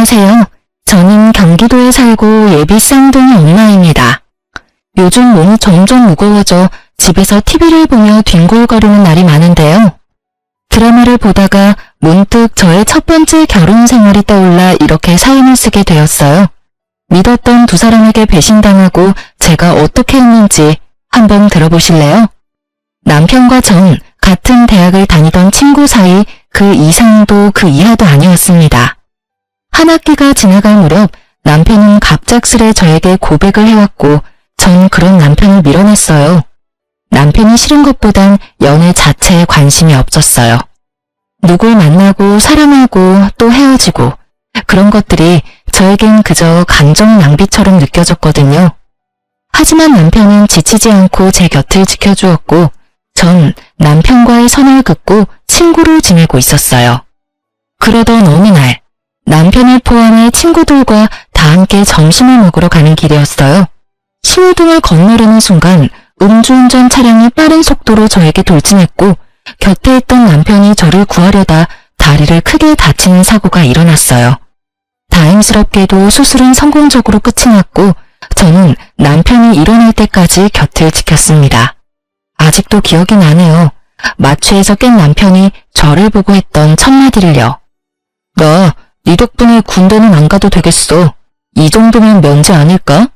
안녕하세요. 저는 경기도에 살고 예비 쌍둥이 엄마입니다. 요즘 몸이 점점 무거워져 집에서 TV를 보며 뒹굴거리는 날이 많은데요. 드라마를 보다가 문득 저의 첫 번째 결혼 생활이 떠올라 이렇게 사연을 쓰게 되었어요. 믿었던 두 사람에게 배신당하고 제가 어떻게 했는지 한번 들어보실래요? 남편과 전 같은 대학을 다니던 친구 사이 그 이상도 그 이하도 아니었습니다. 한 학기가 지나갈 무렵 남편은 갑작스레 저에게 고백을 해왔고 전 그런 남편을 밀어냈어요. 남편이 싫은 것보단 연애 자체에 관심이 없었어요. 누굴 만나고 사랑하고 또 헤어지고 그런 것들이 저에겐 그저 감정 낭비처럼 느껴졌거든요. 하지만 남편은 지치지 않고 제 곁을 지켜주었고 전 남편과의 선을 긋고 친구로 지내고 있었어요. 그러던 어느 날 남편을 포함해 친구들과 다 함께 점심을 먹으러 가는 길이었어요. 신호등을 건너려는 순간 음주운전 차량이 빠른 속도로 저에게 돌진했고 곁에 있던 남편이 저를 구하려다 다리를 크게 다치는 사고가 일어났어요. 다행스럽게도 수술은 성공적으로 끝이 났고 저는 남편이 일어날 때까지 곁을 지켰습니다. 아직도 기억이 나네요. 마취에서 깬 남편이 저를 보고 했던 첫마디를요. 나 네 덕분에 군대는 안 가도 되겠어. 이 정도면 면제 아닐까?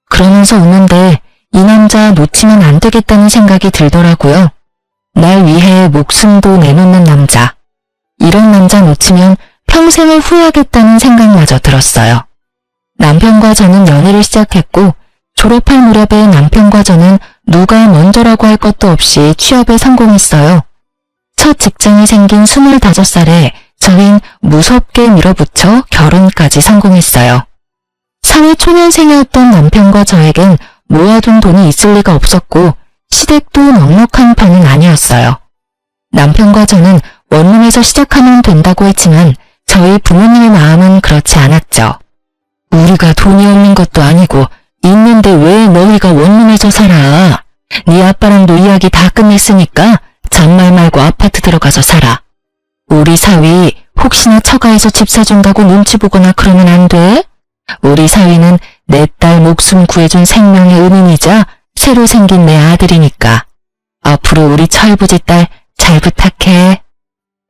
그러면서 웃는데 이 남자 놓치면 안 되겠다는 생각이 들더라고요. 날 위해 목숨도 내놓는 남자. 이런 남자 놓치면 평생을 후회하겠다는 생각마저 들었어요. 남편과 저는 연애를 시작했고 졸업할 무렵에 남편과 저는 누가 먼저라고 할 것도 없이 취업에 성공했어요. 첫 직장이 생긴 25살에 저는 무섭게 밀어붙여 결혼까지 성공했어요. 사회 초년생이었던 남편과 저에겐 모아둔 돈이 있을 리가 없었고 시댁도 넉넉한 편은 아니었어요. 남편과 저는 원룸에서 시작하면 된다고 했지만 저희 부모님의 마음은 그렇지 않았죠. 우리가 돈이 없는 것도 아니고 있는데 왜 너희가 원룸에서 살아? 네 아빠랑도 이야기 다 끝냈으니까 잔말 말고 아파트 들어가서 살아. 우리 사위 혹시나 처가에서 집 사준다고 눈치 보거나 그러면 안 돼? 우리 사위는 내 딸 목숨 구해준 생명의 은인이자 새로 생긴 내 아들이니까. 앞으로 우리 철부지 딸 잘 부탁해.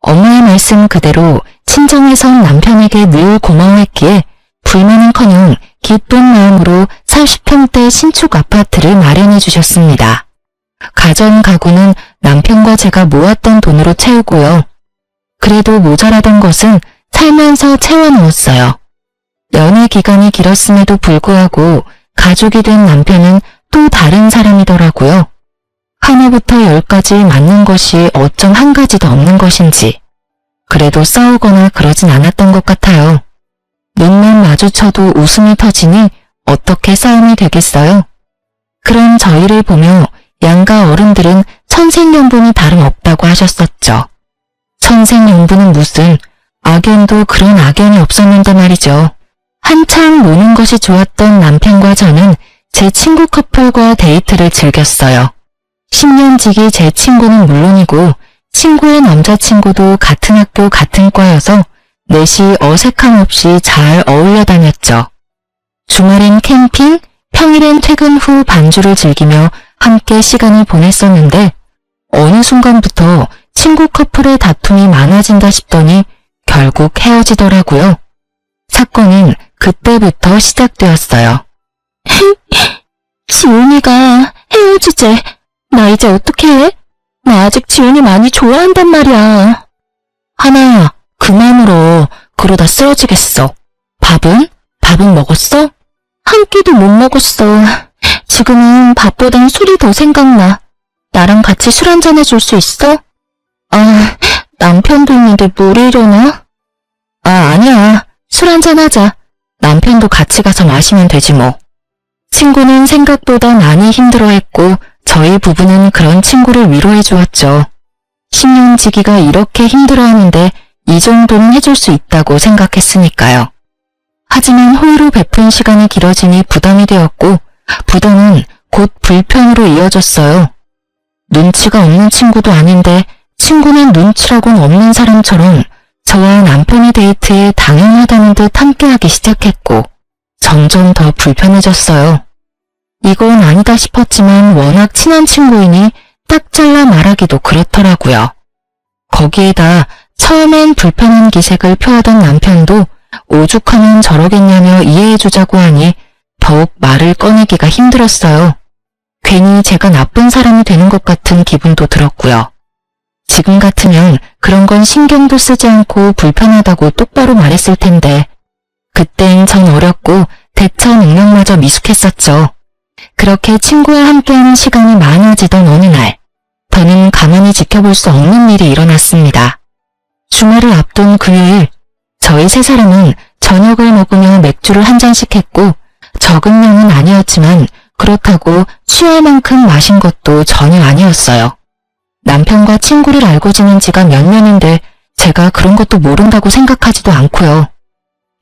엄마의 말씀 그대로 친정에선 남편에게 늘 고마워했기에 불만은커녕 기쁜 마음으로 40평대 신축 아파트를 마련해 주셨습니다. 가전 가구는 남편과 제가 모았던 돈으로 채우고요. 그래도 모자라던 것은 살면서 채워넣었어요. 연애 기간이 길었음에도 불구하고 가족이 된 남편은 또 다른 사람이더라고요. 하나부터 10까지 맞는 것이 어쩜 한 가지도 없는 것인지. 그래도 싸우거나 그러진 않았던 것 같아요. 눈만 마주쳐도 웃음이 터지니 어떻게 싸움이 되겠어요? 그런 저희를 보며 양가 어른들은 천생연분이 다름없다고 하셨었죠. 천생연분은 무슨, 악연도 그런 악연이 없었는데 말이죠. 한창 노는 것이 좋았던 남편과 저는 제 친구 커플과 데이트를 즐겼어요. 10년 지기 제 친구는 물론이고 친구의 남자친구도 같은 학교 같은 과여서 넷이 어색함 없이 잘 어울려 다녔죠. 주말엔 캠핑, 평일엔 퇴근 후 반주를 즐기며 함께 시간을 보냈었는데 어느 순간부터 친구 커플의 다툼이 많아진다 싶더니 결국 헤어지더라고요. 사건은 그때부터 시작되었어요. 지훈이가 헤어지재. 나 이제 어떻게 해? 나 아직 지훈이 많이 좋아한단 말이야. 하나야, 그만 울어. 그러다 쓰러지겠어. 밥은? 밥은 먹었어? 한 끼도 못 먹었어. 지금은 밥보단 술이 더 생각나. 나랑 같이 술 한잔 해줄 수 있어? 아, 남편도 있는데 뭘 이러나? 아, 아니야. 술 한잔 하자. 남편도 같이 가서 마시면 되지 뭐. 친구는 생각보다 많이 힘들어했고 저희 부부는 그런 친구를 위로해 주었죠. 10년 지기가 이렇게 힘들어하는데 이 정도는 해줄 수 있다고 생각했으니까요. 하지만 호의로 베푼 시간이 길어지니 부담이 되었고 부담은 곧 불편으로 이어졌어요. 눈치가 없는 친구도 아닌데 친구는 눈치라고는 없는 사람처럼 저와 남편의 데이트에 당연하다는 듯 함께하기 시작했고 점점 더 불편해졌어요. 이건 아니다 싶었지만 워낙 친한 친구이니 딱 잘라 말하기도 그렇더라고요. 거기에다 처음엔 불편한 기색을 표하던 남편도 오죽하면 저러겠냐며 이해해주자고 하니 더욱 말을 꺼내기가 힘들었어요. 괜히 제가 나쁜 사람이 되는 것 같은 기분도 들었고요. 지금 같으면 그런 건 신경도 쓰지 않고 불편하다고 똑바로 말했을 텐데 그땐 전 어렸고 대처 능력마저 미숙했었죠. 그렇게 친구와 함께하는 시간이 많아지던 어느 날 더는 가만히 지켜볼 수 없는 일이 일어났습니다. 주말을 앞둔 금요일 저희 세 사람은 저녁을 먹으며 맥주를 한 잔씩 했고 적은 양은 아니었지만 그렇다고 취할 만큼 마신 것도 전혀 아니었어요. 남편과 친구를 알고 지낸 지가 몇 년인데 제가 그런 것도 모른다고 생각하지도 않고요.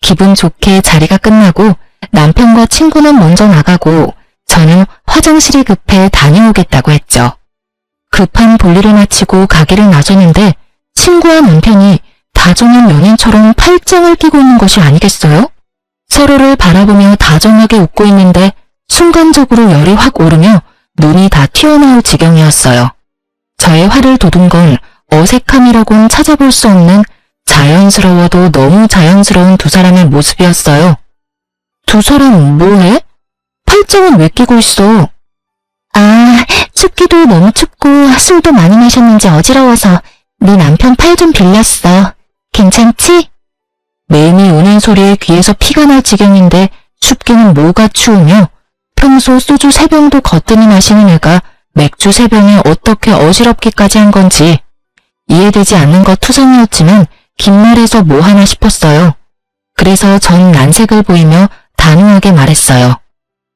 기분 좋게 자리가 끝나고 남편과 친구는 먼저 나가고 저는 화장실이 급해 다녀오겠다고 했죠. 급한 볼일을 마치고 가게를 나서는데 친구와 남편이 다정한 연인처럼 팔짱을 끼고 있는 것이 아니겠어요? 서로를 바라보며 다정하게 웃고 있는데 순간적으로 열이 확 오르며 눈이 다 튀어나올 지경이었어요. 저의 화를 돋운 건 어색함이라곤 찾아볼 수 없는 자연스러워도 너무 자연스러운 두 사람의 모습이었어요. 두 사람 뭐해? 팔짱은 왜 끼고 있어? 아, 춥기도 너무 춥고 술도 많이 마셨는지 어지러워서 네 남편 팔 좀 빌렸어. 괜찮지? 매미 우는 소리에 귀에서 피가 날 지경인데 춥기는 뭐가 추우며 평소 소주 3병도 거뜬히 마시는 애가 맥주 3병에 어떻게 어지럽기까지 한 건지 이해되지 않는 것 투성이었지만 긴 말에서 뭐 하나 싶었어요. 그래서 전 난색을 보이며 단호하게 말했어요.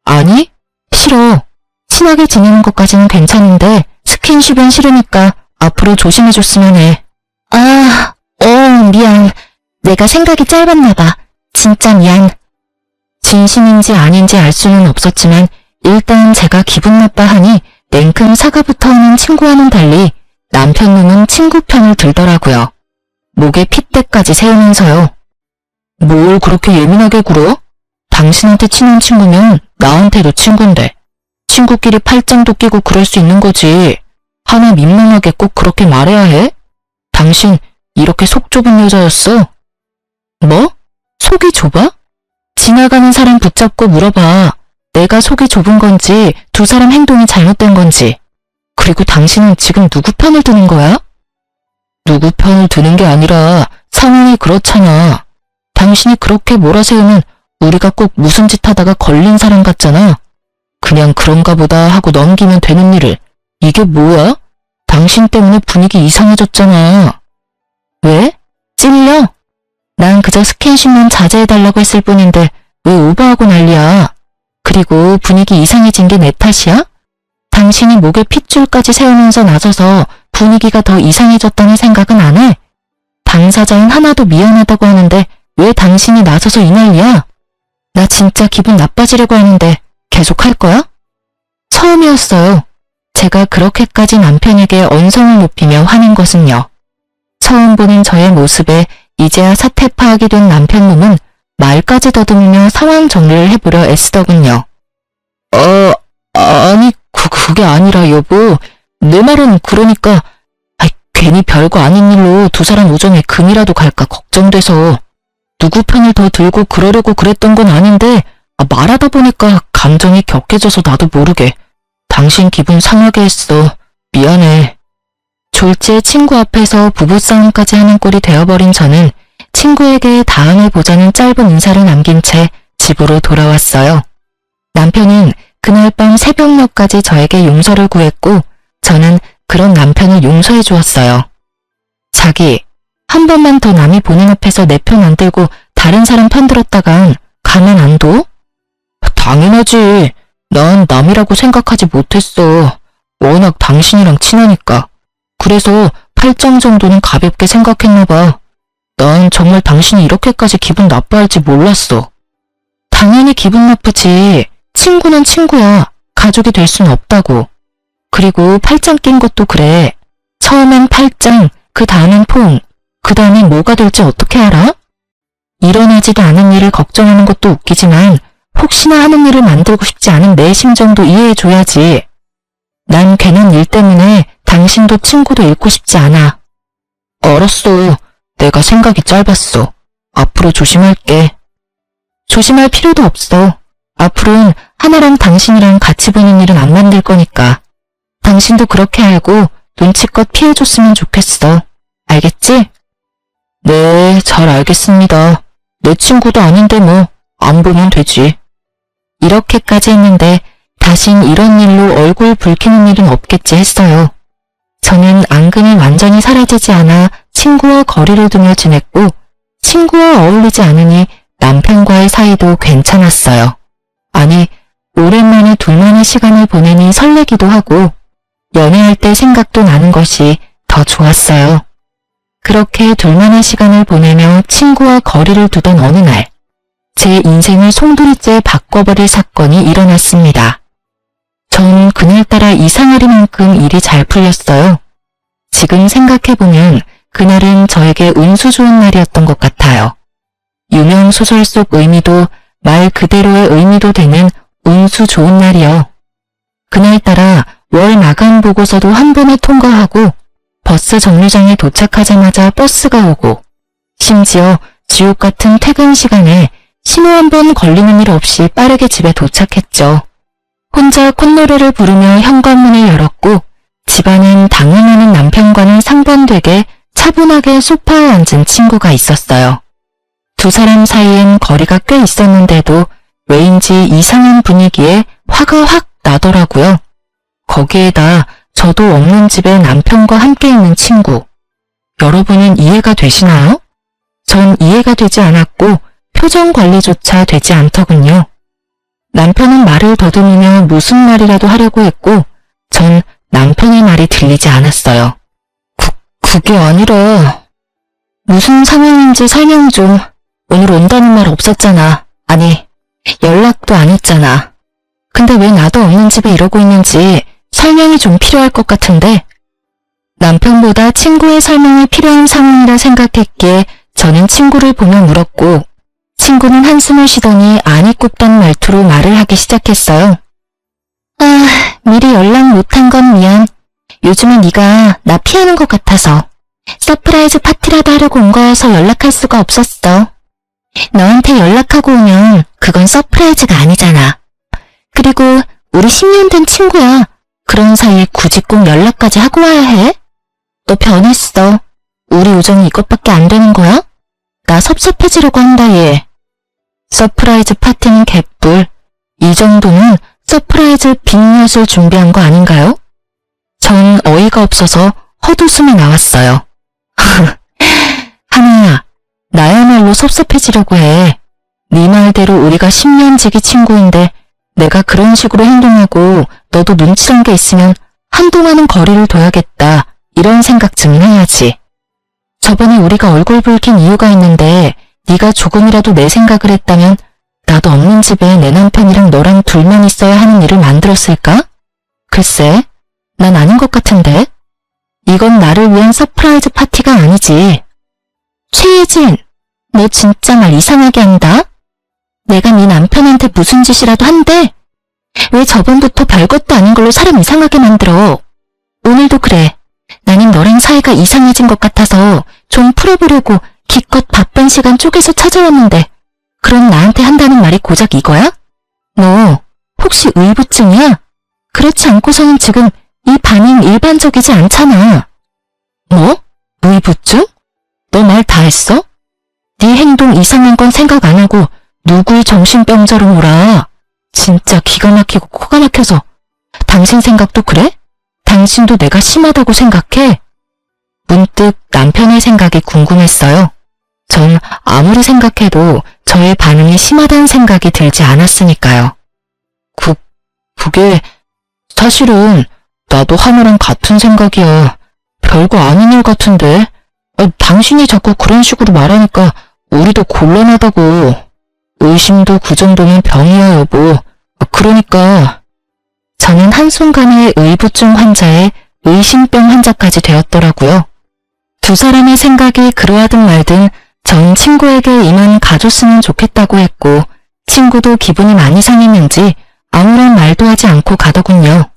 아니, 싫어. 친하게 지내는 것까지는 괜찮은데 스킨십은 싫으니까 앞으로 조심해줬으면 해. 미안. 내가 생각이 짧았나 봐. 진짜 미안. 진심인지 아닌지 알 수는 없었지만 일단 제가 기분 나빠하니 냉큼 사과부터 하는 친구와는 달리 남편 놈은 친구 편을 들더라고요. 목에 핏대까지 세우면서요. 뭘 그렇게 예민하게 굴어? 당신한테 친한 친구면 나한테도 친구인데 친구끼리 팔짱도 끼고 그럴 수 있는 거지. 하나 민망하게 꼭 그렇게 말해야 해? 당신 이렇게 속 좁은 여자였어? 뭐? 속이 좁아? 지나가는 사람 붙잡고 물어봐. 내가 속이 좁은 건지 두 사람 행동이 잘못된 건지. 그리고 당신은 지금 누구 편을 드는 거야? 누구 편을 드는 게 아니라 상황이 그렇잖아. 당신이 그렇게 몰아세우면 우리가 꼭 무슨 짓 하다가 걸린 사람 같잖아. 그냥 그런가 보다 하고 넘기면 되는 일을. 이게 뭐야? 당신 때문에 분위기 이상해졌잖아. 왜? 찔려? 난 그저 스킨십만 자제해달라고 했을 뿐인데 왜 오버하고 난리야? 그리고 분위기 이상해진 게 내 탓이야? 당신이 목에 핏줄까지 세우면서 나서서 분위기가 더 이상해졌다는 생각은 안 해? 당사자인 하나도 미안하다고 하는데 왜 당신이 나서서 이 난리야? 나 진짜 기분 나빠지려고 하는데 계속 할 거야? 처음이었어요. 제가 그렇게까지 남편에게 언성을 높이며 화낸 것은요. 처음 보는 저의 모습에 이제야 사태 파악이 된 남편 놈은 말까지 더듬으며 상황 정리를 해보려 애쓰더군요. 아니 그게 아니라 여보. 내 말은 그러니까 괜히 별거 아닌 일로 두 사람 우정에 금이라도 갈까 걱정돼서 누구 편을 더 들고 그러려고 그랬던 건 아닌데 말하다 보니까 감정이 격해져서 나도 모르게 당신 기분 상하게 했어. 미안해. 졸지에 친구 앞에서 부부싸움까지 하는 꼴이 되어버린 저는 친구에게 다음에 보자는 짧은 인사를 남긴 채 집으로 돌아왔어요. 남편은 그날 밤 새벽녘까지 저에게 용서를 구했고 저는 그런 남편을 용서해 주었어요. 자기, 한 번만 더 남이 보는 앞에서 내 편 안 들고 다른 사람 편 들었다간 가만 안 둬? 당연하지. 난 남이라고 생각하지 못했어. 워낙 당신이랑 친하니까. 그래서 팔짱 정도는 가볍게 생각했나 봐. 난 정말 당신이 이렇게까지 기분 나빠할지 몰랐어. 당연히 기분 나쁘지. 친구는 친구야. 가족이 될 순 없다고. 그리고 팔짱 낀 것도 그래. 처음엔 팔짱, 그 다음엔 퐁. 그 다음에 뭐가 될지 어떻게 알아? 일어나지도 않은 일을 걱정하는 것도 웃기지만 혹시나 하는 일을 만들고 싶지 않은 내 심정도 이해해줘야지. 난 괜한 일 때문에 당신도 친구도 잃고 싶지 않아. 알았어. 내가 생각이 짧았어. 앞으로 조심할게. 조심할 필요도 없어. 앞으로는 하나랑 당신이랑 같이 보는 일은 안 만들 거니까. 당신도 그렇게 알고 눈치껏 피해줬으면 좋겠어. 알겠지? 네, 잘 알겠습니다. 내 친구도 아닌데 뭐, 안 보면 되지. 이렇게까지 했는데 다신 이런 일로 얼굴 붉히는 일은 없겠지 했어요. 저는 앙금이 완전히 사라지지 않아 친구와 거리를 두며 지냈고 친구와 어울리지 않으니 남편과의 사이도 괜찮았어요. 아니, 오랜만에 둘만의 시간을 보내니 설레기도 하고 연애할 때 생각도 나는 것이 더 좋았어요. 그렇게 둘만의 시간을 보내며 친구와 거리를 두던 어느 날, 제 인생을 송두리째 바꿔버릴 사건이 일어났습니다. 전 그날따라 이상하리만큼 일이 잘 풀렸어요. 지금 생각해보면 그날은 저에게 운수 좋은 날이었던 것 같아요. 유명 소설 속 의미도 말 그대로의 의미도 되는 운수 좋은 날이요. 그날따라 월 마감 보고서도 한 번에 통과하고 버스 정류장에 도착하자마자 버스가 오고 심지어 지옥 같은 퇴근 시간에 신호 한 번 걸리는 일 없이 빠르게 집에 도착했죠. 혼자 콧노래를 부르며 현관문을 열었고 집안은 당황하는 남편과는 상반되게 차분하게 소파에 앉은 친구가 있었어요. 두 사람 사이엔 거리가 꽤 있었는데도 왜인지 이상한 분위기에 화가 확 나더라고요. 거기에다 저도 없는 집에 남편과 함께 있는 친구. 여러분은 이해가 되시나요? 전 이해가 되지 않았고 표정 관리조차 되지 않더군요. 남편은 말을 더듬으며 무슨 말이라도 하려고 했고 전 남편의 말이 들리지 않았어요. 그게 아니라 무슨 상황인지 설명 좀. 오늘 온다는 말 없었잖아. 아니, 연락도 안 했잖아. 근데 왜 나도 없는 집에 이러고 있는지 설명이 좀 필요할 것 같은데. 남편보다 친구의 설명이 필요한 상황이라 생각했기에 저는 친구를 보며 물었고 친구는 한숨을 쉬더니 아니 꼽던 말투로 말을 하기 시작했어요. 미리 연락 못한 건 미안. 요즘에 네가 나 피하는 것 같아서 서프라이즈 파티라도 하려고 온 거여서 연락할 수가 없었어. 너한테 연락하고 오면 그건 서프라이즈가 아니잖아. 그리고 우리 10년 된 친구야. 그런 사이에 굳이 꼭 연락까지 하고 와야 해? 너 변했어. 우리 우정이 이것밖에 안 되는 거야? 나 섭섭해지려고 한다 얘. 서프라이즈 파티는 개뿔. 이 정도는 서프라이즈 빅엿을 준비한 거 아닌가요? 전 어이가 없어서 헛웃음이 나왔어요. 하나야, 나야말로 섭섭해지려고 해. 네 말대로 우리가 10년 지기 친구인데 내가 그런 식으로 행동하고 너도 눈치란 게 있으면 한동안은 거리를 둬야겠다. 이런 생각쯤은 해야지. 저번에 우리가 얼굴 붉힌 이유가 있는데 네가 조금이라도 내 생각을 했다면 나도 없는 집에 내 남편이랑 너랑 둘만 있어야 하는 일을 만들었을까? 글쎄, 난 아닌 것 같은데. 이건 나를 위한 서프라이즈 파티가 아니지. 최혜진, 너 진짜 말 이상하게 한다. 내가 네 남편한테 무슨 짓이라도 한대. 왜 저번부터 별것도 아닌 걸로 사람 이상하게 만들어. 오늘도 그래. 나는 너랑 사이가 이상해진 것 같아서 좀 풀어보려고 기껏 바쁜 시간 쪼개서 찾아왔는데 그럼 나한테 한다는 말이 고작 이거야? 너 혹시 의부증이야? 그렇지 않고서는 지금 이 반응 일반적이지 않잖아. 뭐? 의부증? 너 말 다 했어? 네 행동 이상한 건 생각 안 하고 누굴 정신병자로 몰아. 진짜 기가 막히고 코가 막혀서. 당신 생각도 그래? 당신도 내가 심하다고 생각해? 문득 남편의 생각이 궁금했어요. 전 아무리 생각해도 저의 반응이 심하다는 생각이 들지 않았으니까요. 그게 사실은 나도 하나랑 같은 생각이야. 별거 아닌 일 같은데. 당신이 자꾸 그런 식으로 말하니까 우리도 곤란하다고. 의심도 그 정도면 병이야 여보. 그러니까. 저는 한순간에 의부증 환자에 의심병 환자까지 되었더라고요. 두 사람의 생각이 그러하든 말든 전 친구에게 이만 가줬으면 좋겠다고 했고 친구도 기분이 많이 상했는지 아무런 말도 하지 않고 가더군요.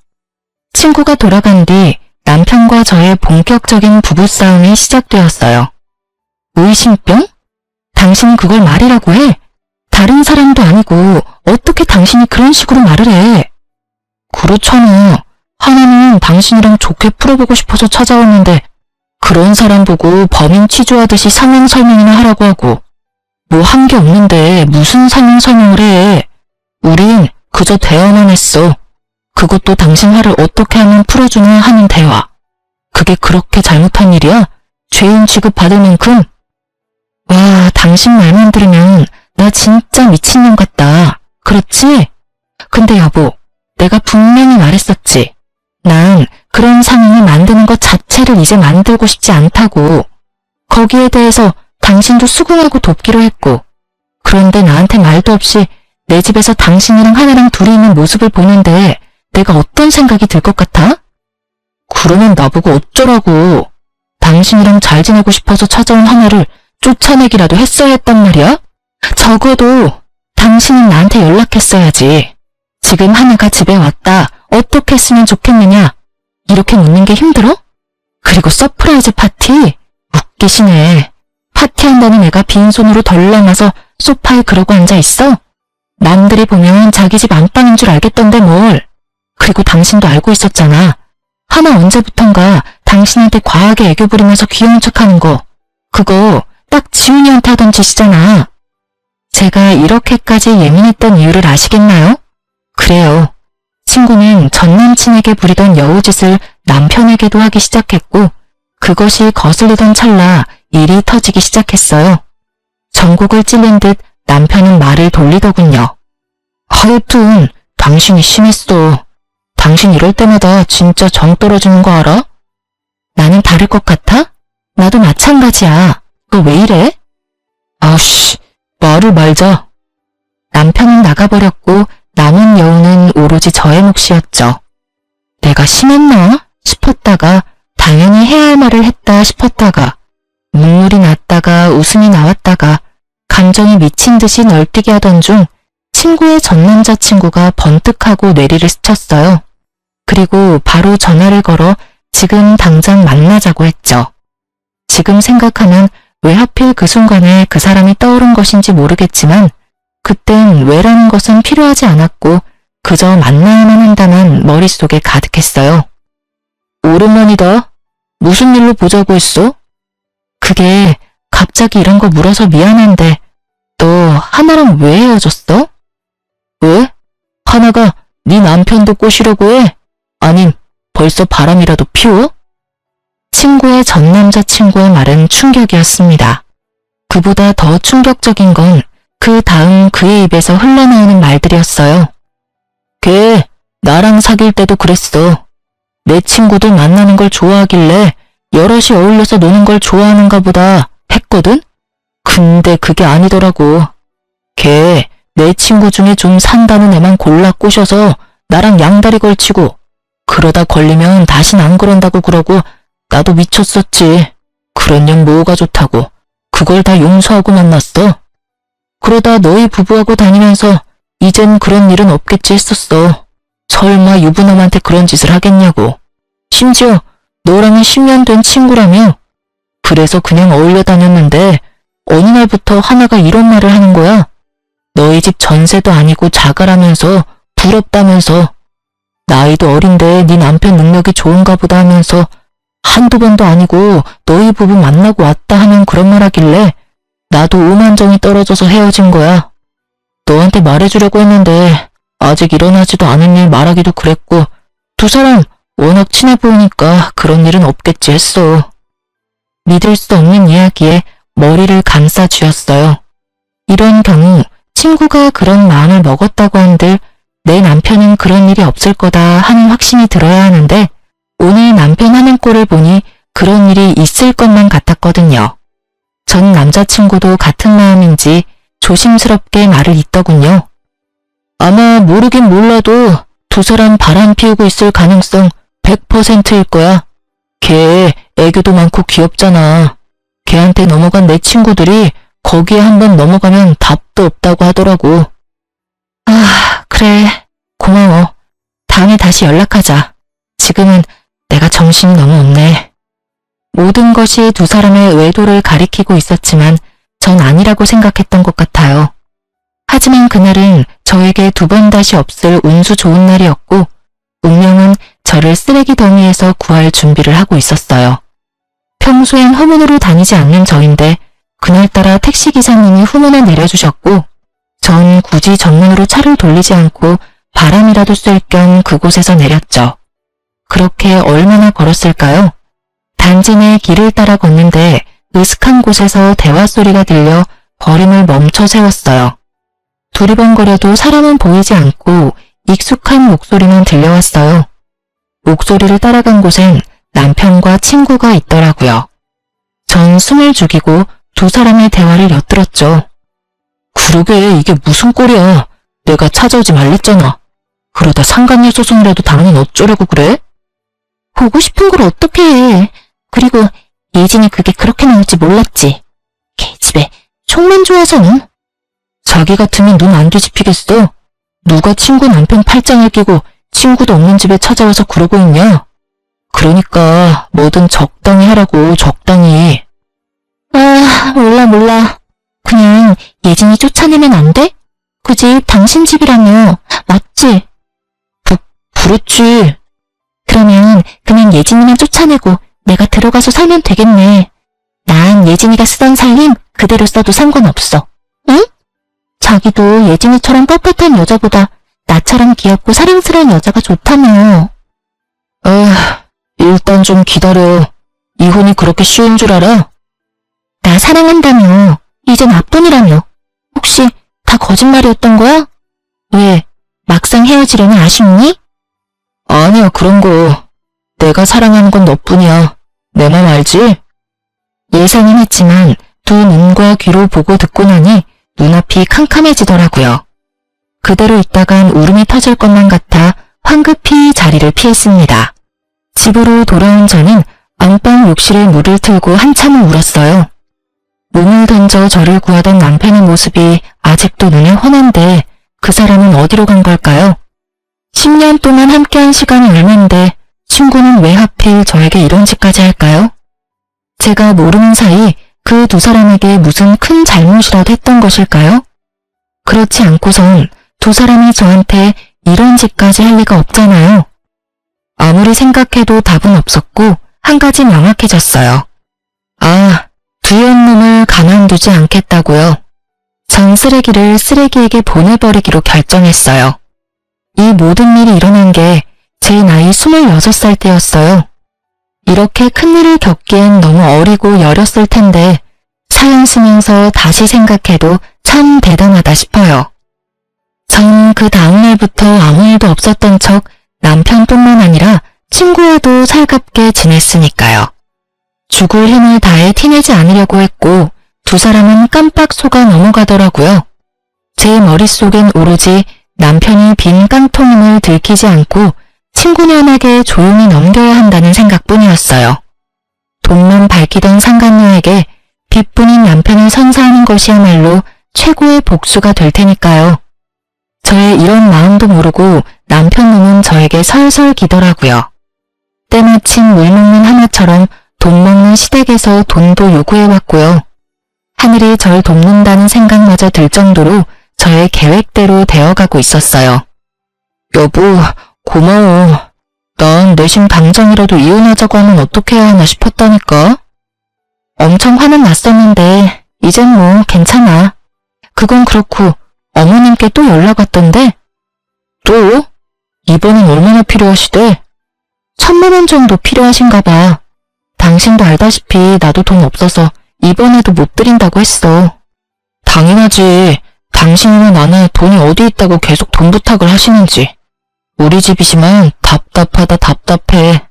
친구가 돌아간 뒤 남편과 저의 본격적인 부부싸움이 시작되었어요. 의심병? 당신이 그걸 말이라고 해? 다른 사람도 아니고 어떻게 당신이 그런 식으로 말을 해? 그렇잖아. 하나는 당신이랑 좋게 풀어보고 싶어서 찾아왔는데 그런 사람 보고 범인 취조하듯이 상황 설명이나 하라고 하고 뭐 한 게 없는데 무슨 상황 설명을 해. 우린 그저 대화만 했어. 그것도 당신 화를 어떻게 하면 풀어주나 하는 대화. 그게 그렇게 잘못한 일이야? 죄인 취급받을 만큼? 와, 당신 말만 들으면 나 진짜 미친년 같다. 그렇지? 근데 여보, 내가 분명히 말했었지. 난 그런 상황을 만드는 것 자체를 이제 만들고 싶지 않다고. 거기에 대해서 당신도 수긍하고 돕기로 했고. 그런데 나한테 말도 없이 내 집에서 당신이랑 하나랑 둘이 있는 모습을 보는데 내가 어떤 생각이 들 것 같아? 그러면 나보고 어쩌라고. 당신이랑 잘 지내고 싶어서 찾아온 하나를 쫓아내기라도 했어야 했단 말이야? 적어도 당신은 나한테 연락했어야지. 지금 하나가 집에 왔다. 어떻게 했으면 좋겠느냐? 이렇게 묻는 게 힘들어? 그리고 서프라이즈 파티? 웃기시네. 파티한다는 애가 빈손으로 덜렁아서 소파에 그러고 앉아있어? 남들이 보면 자기 집 안방인 줄 알겠던데 뭘. 그리고 당신도 알고 있었잖아. 하나 언제부턴가 당신한테 과하게 애교 부리면서 귀여운 척하는 거. 그거 딱 지훈이한테 하던 짓이잖아. 제가 이렇게까지 예민했던 이유를 아시겠나요? 그래요. 친구는 전 남친에게 부리던 여우짓을 남편에게도 하기 시작했고 그것이 거슬리던 찰나 일이 터지기 시작했어요. 전곡을 찔린 듯 남편은 말을 돌리더군요. 하여튼 당신이 심했어. 당신 이럴 때마다 진짜 정 떨어지는 거 알아? 나는 다를 것 같아? 나도 마찬가지야. 너 왜 이래? 아우씨, 말을 말자. 남편은 나가버렸고 남은 여우는 오로지 저의 몫이었죠. 내가 심했나 싶었다가 당연히 해야 할 말을 했다 싶었다가 눈물이 났다가 웃음이 나왔다가 감정이 미친 듯이 널뛰게 하던 중 친구의 전 남자친구가 번뜩하고 뇌리를 스쳤어요. 그리고 바로 전화를 걸어 지금 당장 만나자고 했죠. 지금 생각하면 왜 하필 그 순간에 그 사람이 떠오른 것인지 모르겠지만 그땐 왜라는 것은 필요하지 않았고 그저 만나야만 한다는 머릿속에 가득했어요. 오랜만이다. 무슨 일로 보자고 했어? 그게 갑자기 이런 거 물어서 미안한데 너 하나랑 왜 헤어졌어? 왜? 하나가 네 남편도 꼬시려고 해? 아님 벌써 바람이라도 피워? 친구의 전 남자친구의 말은 충격이었습니다. 그보다 더 충격적인 건 그 다음 그의 입에서 흘러나오는 말들이었어요. 걔 나랑 사귈 때도 그랬어. 내 친구들 만나는 걸 좋아하길래 여럿이 어울려서 노는 걸 좋아하는가 보다 했거든? 근데 그게 아니더라고. 걔 내 친구 중에 좀 산다는 애만 골라 꼬셔서 나랑 양다리 걸치고 그러다 걸리면 다신 안 그런다고 그러고 나도 미쳤었지. 그런 년 뭐가 좋다고 그걸 다 용서하고 만났어. 그러다 너희 부부하고 다니면서 이젠 그런 일은 없겠지 했었어. 설마 유부남한테 그런 짓을 하겠냐고. 심지어 너랑은 10년 된 친구라며. 그래서 그냥 어울려 다녔는데 어느 날부터 하나가 이런 말을 하는 거야. 너희 집 전세도 아니고 자가라면서 부럽다면서. 나이도 어린데 네 남편 능력이 좋은가 보다 하면서 한두 번도 아니고 너희 부부 만나고 왔다 하면 그런 말 하길래 나도 오만정이 떨어져서 헤어진 거야. 너한테 말해주려고 했는데 아직 일어나지도 않은 일 말하기도 그랬고 두 사람 워낙 친해 보이니까 그런 일은 없겠지 했어. 믿을 수 없는 이야기에 머리를 감싸 쥐었어요. 이런 경우 친구가 그런 마음을 먹었다고 한들 내 남편은 그런 일이 없을 거다 하는 확신이 들어야 하는데 오늘 남편 하는 꼴을 보니 그런 일이 있을 것만 같았거든요. 전 남자친구도 같은 마음인지 조심스럽게 말을 잇더군요. 아마 모르긴 몰라도 두 사람 바람 피우고 있을 가능성 100%일 거야. 걔 애교도 많고 귀엽잖아. 걔한테 넘어간 내 친구들이 거기에 한번 넘어가면 답도 없다고 하더라고. 아, 그래. 고마워. 다음에 다시 연락하자. 지금은 내가 정신이 너무 없네. 모든 것이 두 사람의 외도를 가리키고 있었지만 전 아니라고 생각했던 것 같아요. 하지만 그날은 저에게 두 번 다시 없을 운수 좋은 날이었고 운명은 저를 쓰레기 더미에서 구할 준비를 하고 있었어요. 평소엔 후문으로 다니지 않는 저인데 그날따라 택시기사님이 후문에 내려주셨고 전 굳이 정문으로 차를 돌리지 않고 바람이라도 쐴 겸 그곳에서 내렸죠. 그렇게 얼마나 걸었을까요? 단지 내 길을 따라 걷는데 으슥한 곳에서 대화 소리가 들려 걸음을 멈춰 세웠어요. 두리번거려도 사람은 보이지 않고 익숙한 목소리만 들려왔어요. 목소리를 따라간 곳엔 남편과 친구가 있더라고요. 전 숨을 죽이고 두 사람의 대화를 엿들었죠. 그러게 이게 무슨 꼴이야. 내가 찾아오지 말랬잖아. 그러다 상간녀 소송이라도 당하면 어쩌려고 그래? 보고 싶은 걸 어떻게 해. 그리고 예진이 그게 그렇게 나올지 몰랐지. 개집애 촉만 좋아서는. 자기 같으면 눈 안 뒤집히겠어. 누가 친구 남편 팔짱을 끼고 친구도 없는 집에 찾아와서 그러고 있냐? 그러니까 뭐든 적당히 하라고, 적당히. 아, 몰라. 그냥 예진이 쫓아내면 안 돼? 그 집 당신 집이라며. 맞지? 그렇지. 그러면 그냥 예진이만 쫓아내고 내가 들어가서 살면 되겠네. 난 예진이가 쓰던 살림 그대로 써도 상관없어. 응? 자기도 예진이처럼 뻣뻣한 여자보다 나처럼 귀엽고 사랑스러운 여자가 좋다며. 일단 좀 기다려. 이혼이 그렇게 쉬운 줄 알아? 나 사랑한다며. 이제 나뿐이라며. 혹시 다 거짓말이었던 거야? 왜? 막상 헤어지려니 아쉽니? 아니야, 그런 거. 내가 사랑하는 건 너뿐이야. 내 맘 알지? 예상은 했지만 두 눈과 귀로 보고 듣고 나니 눈앞이 캄캄해지더라고요. 그대로 있다간 울음이 터질 것만 같아 황급히 자리를 피했습니다. 집으로 돌아온 저는 안방 욕실에 물을 틀고 한참을 울었어요. 몸을 던져 저를 구하던 남편의 모습이 아직도 눈에 훤한데 그 사람은 어디로 간 걸까요? 10년 동안 함께한 시간이 얼만데 친구는 왜 하필 저에게 이런 짓까지 할까요? 제가 모르는 사이 그 두 사람에게 무슨 큰 잘못이라도 했던 것일까요? 그렇지 않고선 두 사람이 저한테 이런 짓까지 할 리가 없잖아요. 아무리 생각해도 답은 없었고 한 가지 명확해졌어요. 아, 두연 놈을 가만두지 않겠다고요. 전 쓰레기를 쓰레기에게 보내버리기로 결정했어요. 이 모든 일이 일어난 게 제 나이 26살 때였어요. 이렇게 큰일을 겪기엔 너무 어리고 여렸을 텐데 사연 쓰면서 다시 생각해도 참 대단하다 싶어요. 전 그 다음날부터 아무 일도 없었던 척 남편뿐만 아니라 친구와도 살갑게 지냈으니까요. 죽을 힘을 다해 티내지 않으려고 했고 두 사람은 깜빡 속아 넘어가더라고요. 제 머릿속엔 오로지 남편이 빈 깡통임을 들키지 않고 친구년에게 조용히 넘겨야 한다는 생각뿐이었어요. 돈만 밝히던 상간녀에게 빚뿐인 남편을 선사하는 것이야말로 최고의 복수가 될 테니까요. 저의 이런 마음도 모르고 남편 놈은 저에게 설설 기더라고요. 때마침 물 먹는 하마처럼 돈 먹는 시댁에서 돈도 요구해왔고요. 하늘이 절 돕는다는 생각마저 들 정도로 저의 계획대로 되어가고 있었어요. 여보, 고마워. 난 내심 당장이라도 이혼하자고 하면 어떻게 해야 하나 싶었다니까. 엄청 화는 났었는데 이젠 뭐 괜찮아. 그건 그렇고 어머님께 또 연락 왔던데. 또? 이번엔 얼마나 필요하시대? 1,000만 원 정도 필요하신가 봐. 당신도 알다시피 나도 돈 없어서 이번에도 못 드린다고 했어. 당연하지. 당신이나 나나 돈이 어디 있다고 계속 돈 부탁을 하시는지. 우리 집이지만 답답하다 답답해.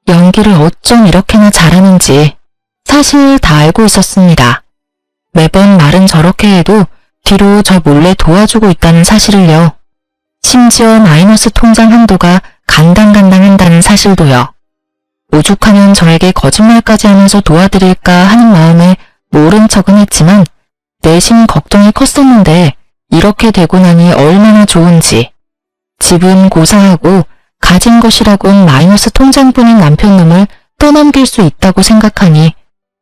연기를 어쩜 이렇게나 잘하는지 사실 다 알고 있었습니다. 매번 말은 저렇게 해도 뒤로 저 몰래 도와주고 있다는 사실을요. 심지어 마이너스 통장 한도가 간당간당한다는 사실도요. 오죽하면 저에게 거짓말까지 하면서 도와드릴까 하는 마음에 모른 척은 했지만 내심 걱정이 컸었는데 이렇게 되고 나니 얼마나 좋은지. 집은 고사하고 가진 것이라곤 마이너스 통장뿐인 남편놈을 떠넘길 수 있다고 생각하니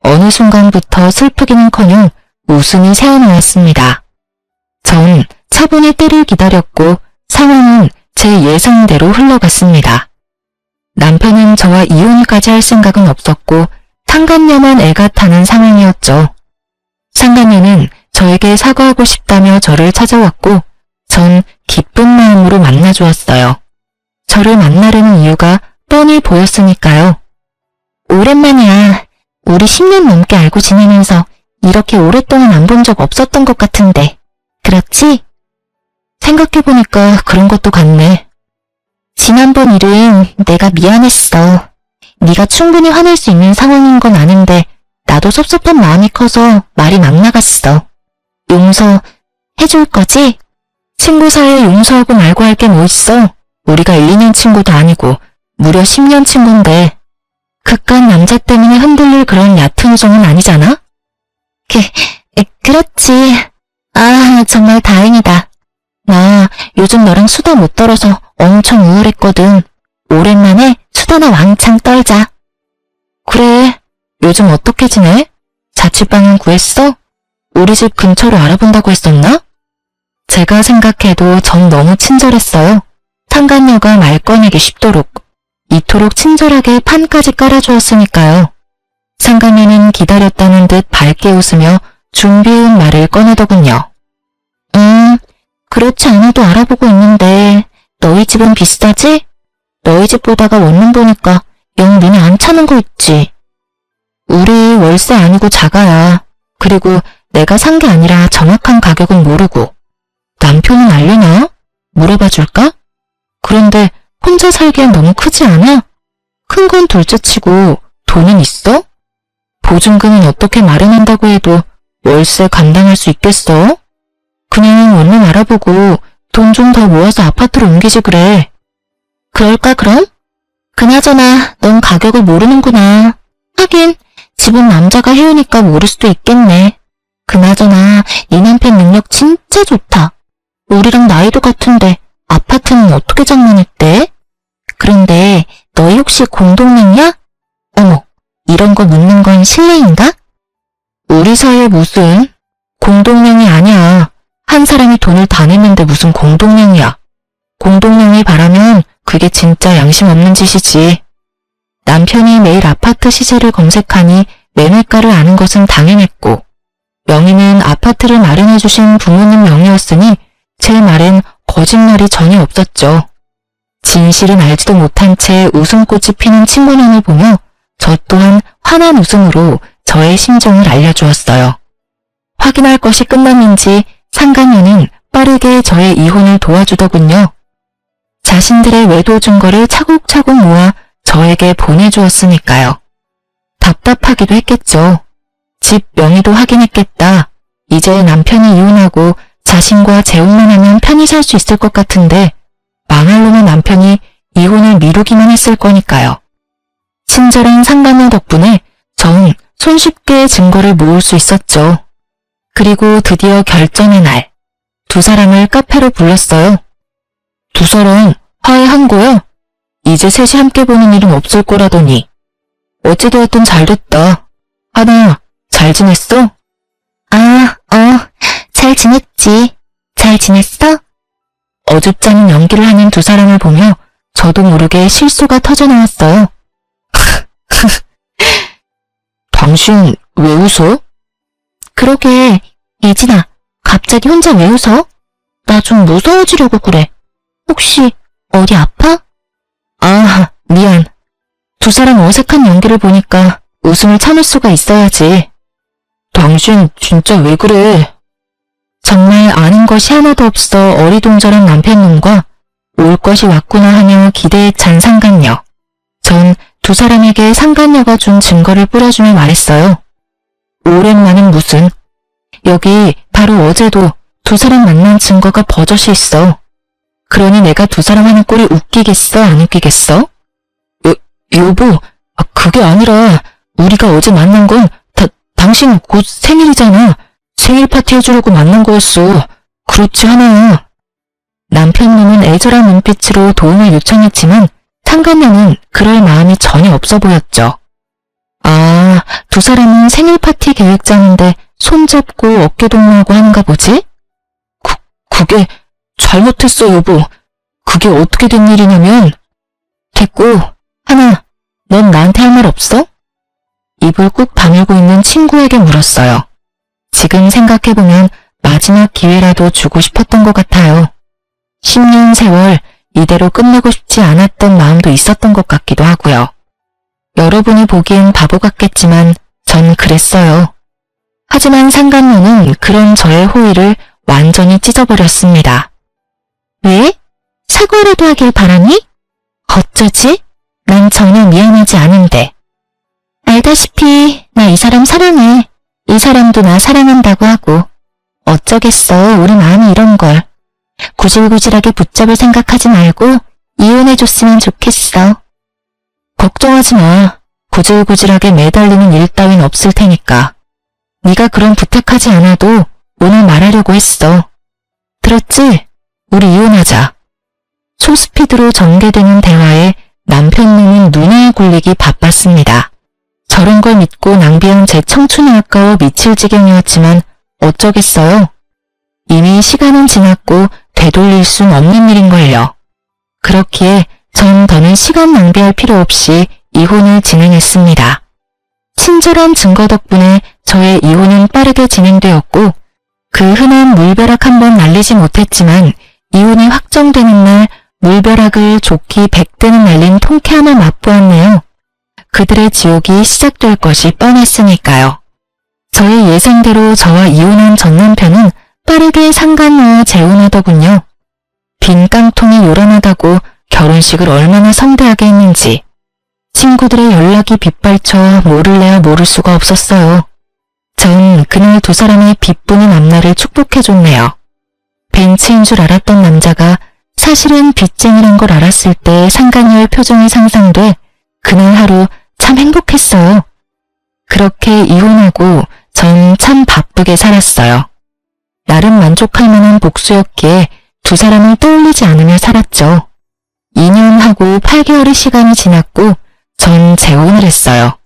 어느 순간부터 슬프기는커녕 웃음이 새어나왔습니다. 전 차분히 때를 기다렸고 상황은 제 예상대로 흘러갔습니다. 남편은 저와 이혼까지 할 생각은 없었고 상간녀만 애가 타는 상황이었죠. 상간녀는 저에게 사과하고 싶다며 저를 찾아왔고 전 기쁜 마음으로 만나주었어요. 저를 만나려는 이유가 뻔히 보였으니까요. 오랜만이야. 우리 10년 넘게 알고 지내면서 이렇게 오랫동안 안 본 적 없었던 것 같은데. 그렇지? 생각해보니까 그런 것도 같네. 지난번 일은 내가 미안했어. 네가 충분히 화낼 수 있는 상황인 건 아는데 나도 섭섭한 마음이 커서 말이 막 나갔어. 용서해줄 거지? 친구 사이에 용서하고 말고 할 게 뭐 있어? 우리가 1, 2년 친구도 아니고 무려 10년 친구인데 그깟 남자 때문에 흔들릴 그런 얕은 정은 아니잖아? 그렇지. 아, 정말 다행이다. 나 요즘 너랑 수다 못 떨어서 엄청 우울했거든. 오랜만에 수다나 왕창 떨자. 그래, 요즘 어떻게 지내? 자취방은 구했어? 우리 집 근처로 알아본다고 했었나? 제가 생각해도 전 너무 친절했어요. 상간녀가 말 꺼내기 쉽도록. 이토록 친절하게 판까지 깔아주었으니까요. 상간녀는 기다렸다는 듯 밝게 웃으며 준비해온 말을 꺼내더군요. 그렇지 않아도 알아보고 있는데 너희 집은 비싸지? 너희 집 보다가 원룸 보니까 영 눈에 안 차는 거 있지. 우리 월세 아니고 자가야. 그리고 내가 산 게 아니라 정확한 가격은 모르고. 남편은 알려나? 물어봐 줄까? 그런데 혼자 살기엔 너무 크지 않아? 큰 건 둘째치고 돈은 있어? 보증금은 어떻게 마련한다고 해도 월세 감당할 수 있겠어? 그냥 원룸 알아보고 돈 좀 더 모아서 아파트로 옮기지 그래. 그럴까 그럼? 그나저나 넌 가격을 모르는구나. 하긴 집은 남자가 해오니까 모를 수도 있겠네. 그나저나 네 남편 능력 진짜 좋다. 우리랑 나이도 같은데 아파트는 어떻게 장만했대? 그런데 너희 혹시 공동명이야? 어머, 이런 거 묻는 건 실례인가? 우리 사이에 무슨 공동명이 아니야. 한 사람이 돈을 다 냈는데 무슨 공동명이야. 공동명이 바라면 그게 진짜 양심 없는 짓이지. 남편이 매일 아파트 시세를 검색하니 매매가를 아는 것은 당연했고 명의는 아파트를 마련해주신 부모님 명의였으니 제 말엔 거짓말이 전혀 없었죠. 진실은 알지도 못한 채 웃음꽃이 피는 친구년을 보며 저 또한 환한 웃음으로 저의 심정을 알려주었어요. 확인할 것이 끝났는지 상간녀는 빠르게 저의 이혼을 도와주더군요. 자신들의 외도 증거를 차곡차곡 모아 저에게 보내주었으니까요. 답답하기도 했겠죠. 집 명의도 확인했겠다. 이제 남편이 이혼하고 자신과 재혼만 하면 편히 살 수 있을 것 같은데 망할 놈의 남편이 이혼을 미루기만 했을 거니까요. 친절한 상간녀 덕분에 전 손쉽게 증거를 모을 수 있었죠. 그리고 드디어 결전의 날, 두 사람을 카페로 불렀어요. 두 사람 화해한 거야? 이제 셋이 함께 보는 일은 없을 거라더니. 어찌되었든 잘됐다. 하나, 잘 지냈어? 잘 지냈지. 잘 지냈어? 어줍지 않은 연기를 하는 두 사람을 보며 저도 모르게 실수가 터져나왔어요. 당신 왜 웃어? 그러게, 예진아, 갑자기 혼자 왜 웃어? 나 좀 무서워지려고 그래. 혹시 어디 아파? 아, 미안. 두 사람 어색한 연기를 보니까 웃음을 참을 수가 있어야지. 당신 진짜 왜 그래? 정말 아는 것이 하나도 없어 어리둥절한 남편놈과 올 것이 왔구나 하며 기대에 찬 상간녀. 전 두 사람에게 상간녀가 준 증거를 뿌려주며 말했어요. 오랜만은 무슨. 여기 바로 어제도 두 사람 만난 증거가 버젓이 있어. 그러니 내가 두 사람 하는 꼴이 웃기겠어 안 웃기겠어? 여보, 그게 아니라 우리가 어제 만난 건 당신 곧 생일이잖아. 생일 파티 해주려고 만난 거였어. 그렇지 않아? 남편님은 애절한 눈빛으로 도움을 요청했지만 상간녀는 그럴 마음이 전혀 없어 보였죠. 두 사람은 생일 파티 계획 짜는데 손잡고 어깨 동무하고 하는가 보지? 그게 잘못했어, 여보. 그게 어떻게 된 일이냐면. 됐고, 하나, 넌 나한테 할 말 없어? 입을 꾹 다물고 있는 친구에게 물었어요. 지금 생각해보면 마지막 기회라도 주고 싶었던 것 같아요. 10년 세월 이대로 끝내고 싶지 않았던 마음도 있었던 것 같기도 하고요. 여러분이 보기엔 바보 같겠지만 전 그랬어요. 하지만 상간녀는 그런 저의 호의를 완전히 찢어버렸습니다. 왜? 사과라도 하길 바라니? 어쩌지? 난 전혀 미안하지 않은데. 알다시피 나 이 사람 사랑해. 이 사람도 나 사랑한다고 하고. 어쩌겠어, 우리 마음이 이런 걸. 구질구질하게 붙잡을 생각하지 말고 이혼해줬으면 좋겠어. 걱정하지 마. 구질구질하게 매달리는 일 따윈 없을 테니까. 네가 그런 부탁하지 않아도 오늘 말하려고 했어. 들었지? 우리 이혼하자. 소스피드로 전개되는 대화에 남편님은 눈에 굴리기 바빴습니다. 저런 걸 믿고 낭비한 제 청춘이 아까워 미칠 지경이었지만 어쩌겠어요. 이미 시간은 지났고 되돌릴 순 없는 일인걸요. 그렇기에 전 더는 시간 낭비할 필요 없이 이혼을 진행했습니다. 친절한 증거 덕분에 저의 이혼은 빠르게 진행되었고 그 흔한 물벼락 한 번 날리지 못했지만 이혼이 확정되는 날 물벼락을 좋기 100대는 날린 통쾌함을 맛보았네요. 그들의 지옥이 시작될 것이 뻔했으니까요. 저의 예상대로 저와 이혼한 전 남편은 빠르게 상간녀와 재혼하더군요. 빈 깡통이 요란하다고 결혼식을 얼마나 성대하게 했는지 친구들의 연락이 빗발쳐 모를래야 모를 수가 없었어요. 전 그날 두 사람의 빚뿐인 앞날을 축복해줬네요. 벤츠인 줄 알았던 남자가 사실은 빚쟁이란 걸 알았을 때 상간녀의 표정이 상상돼 그날 하루 참 행복했어요. 그렇게 이혼하고 전 참 바쁘게 살았어요. 나름 만족할 만한 복수였기에 두 사람을 떠올리지 않으며 살았죠. 2년하고 8개월의 시간이 지났고 전 재혼을 했어요.